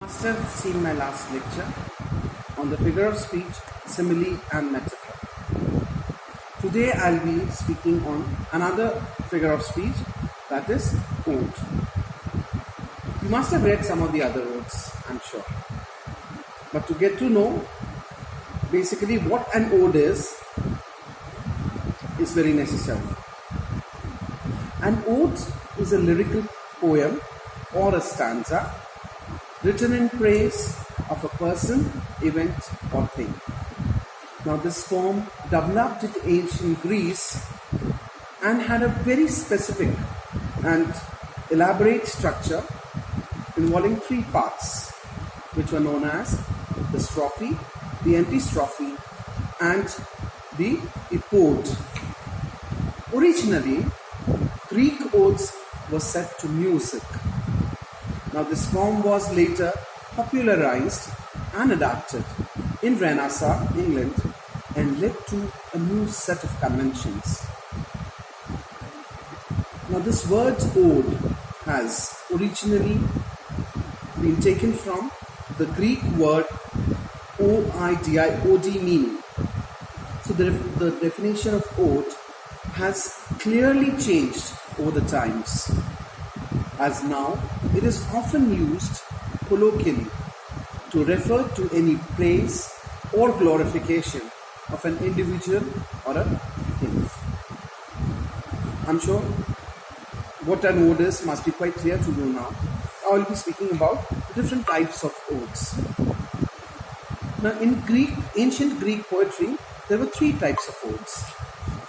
must have seen my last lecture on the figure of speech, simile and metaphor. Today I'll be speaking on another figure of speech, that is ode. You must have read some of the other odes, I'm sure. But to get to know basically what an ode is very necessary. An ode is a lyrical poem or a stanza written in praise of a person, event or thing. Now this form developed in ancient Greece and had a very specific and elaborate structure involving three parts, which were known as the strophe, the antistrophe and the epode. Originally, Greek odes were set to music. Now this form was later popularized and adapted in Renaissance, England, and led to a new set of conventions. Now this word ode has originally been taken from the Greek word O-I-D-I-O-D meaning. So the definition of ode has clearly changed over the times, as now it is often used colloquially to refer to any praise or glorification of an individual or a thing. I'm sure what an ode is must be quite clear to you now. I will be speaking about different types of odes. Now in ancient Greek poetry, there were three types of odes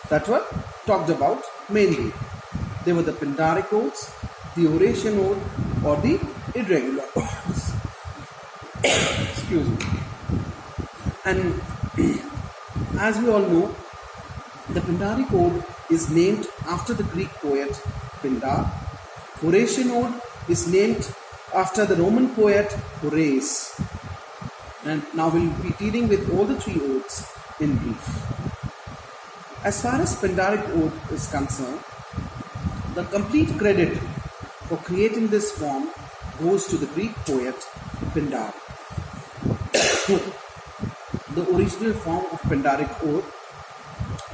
that were talked about mainly. They were the Pindaric odes, the Horatian ode or the irregular odes. Excuse me. And as we all know, the Pindaric ode is named after the Greek poet Pindar. Horatian ode is named after the Roman poet Horace. And now we'll be dealing with all the three odes in brief. As far as Pindaric ode is concerned, the complete credit for creating this form goes to the Greek poet Pindar. The original form of Pindaric ode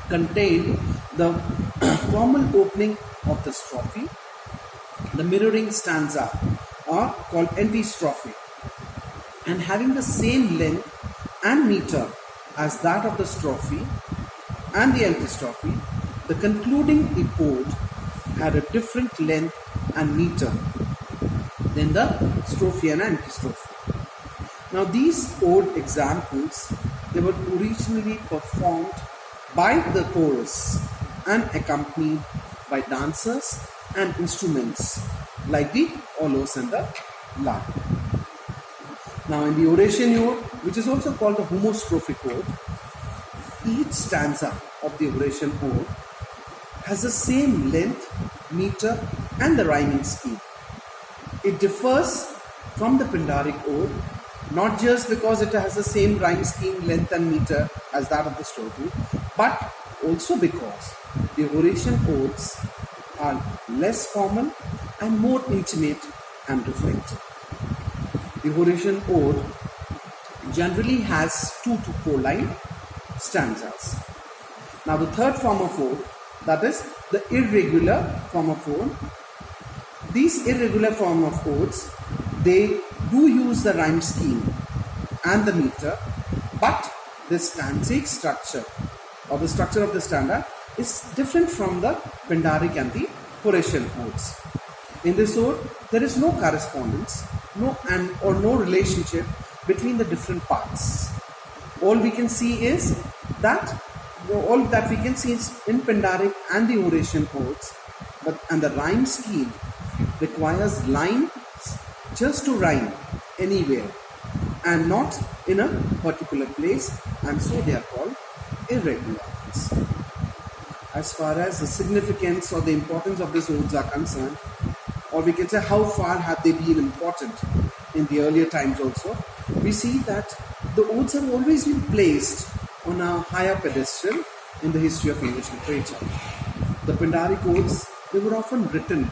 contained the formal opening of the strophe, the mirroring stanza or called antistrophe, and having the same length and meter as that of the strophe and the antistrophe. The concluding epode had a different length and meter than the strophe and antistrophe. Now these ode examples, they were originally performed by the chorus and accompanied by dancers and instruments like the aulos and the la. Now in the Horatian ode, which is also called the homostrophic ode, each stanza of the Horatian ode has the same length, meter and the rhyming scheme. It differs from the Pindaric ode not just because it has the same rhyme scheme, length and meter as that of the strophe, but also because the Horatian odes are less formal and more intimate and reflective. The Horatian ode generally has 2 to 4 line stanzas. Now the third form of ode, that is the irregular form of ode. These irregular form of odes, they do use the rhyme scheme and the meter, but the stanzaic structure or the structure of the stanza is different from the Pindaric and the Horatian odes. In this ode, there is no correspondence, no relationship between the different parts. All we can see is that we can see is in Pindaric and the Horatian odes, and the rhyme scheme requires lines just to rhyme anywhere and not in a particular place, and so they are called irregular odes. As far as the significance or the importance of these odes are concerned, or we can say how far have they been important in the earlier times also, we see that the odes have always been placed on a higher pedestal in the history of English literature. The Pindaric odes, they were often written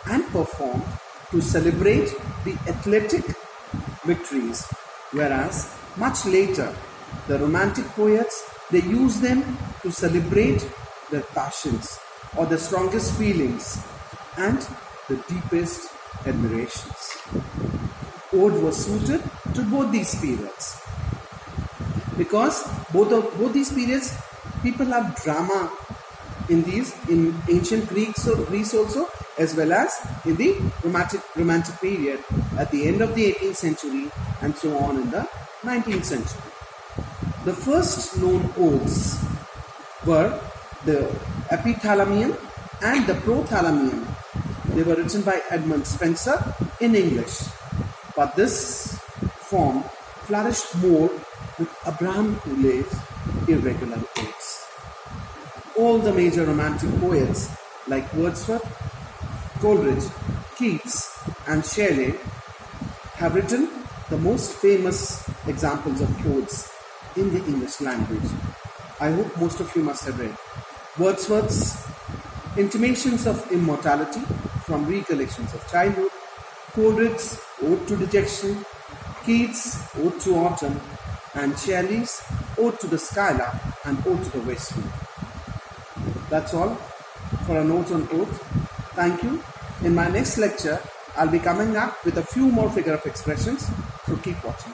and performed to celebrate the athletic victories, whereas much later the romantic poets, they use them to celebrate their passions or the strongest feelings and the deepest admirations. Ode was suited to both these periods because both these periods people have drama in ancient Greece also, as well as in the romantic period at the end of the 18th century and so on in the 19th century. The first known odes were the epithalamium and the prothalamium. They were written by Edmund Spenser in English, but this form flourished more with Abraham Coulé's irregular odes. All the major romantic poets like Wordsworth, Coleridge, Keats and Shelley have written the most famous examples of odes in the English language. I hope most of you must have read Wordsworth's Intimations of Immortality from Recollections of Childhood, Coleridge's Ode to Dejection, Keats' Ode to Autumn, and Shelley's Ode to the Skylark and Ode to the West Wind. That's all for a note on ode. Thank you. In my next lecture, I'll be coming up with a few more figure of expressions, so keep watching.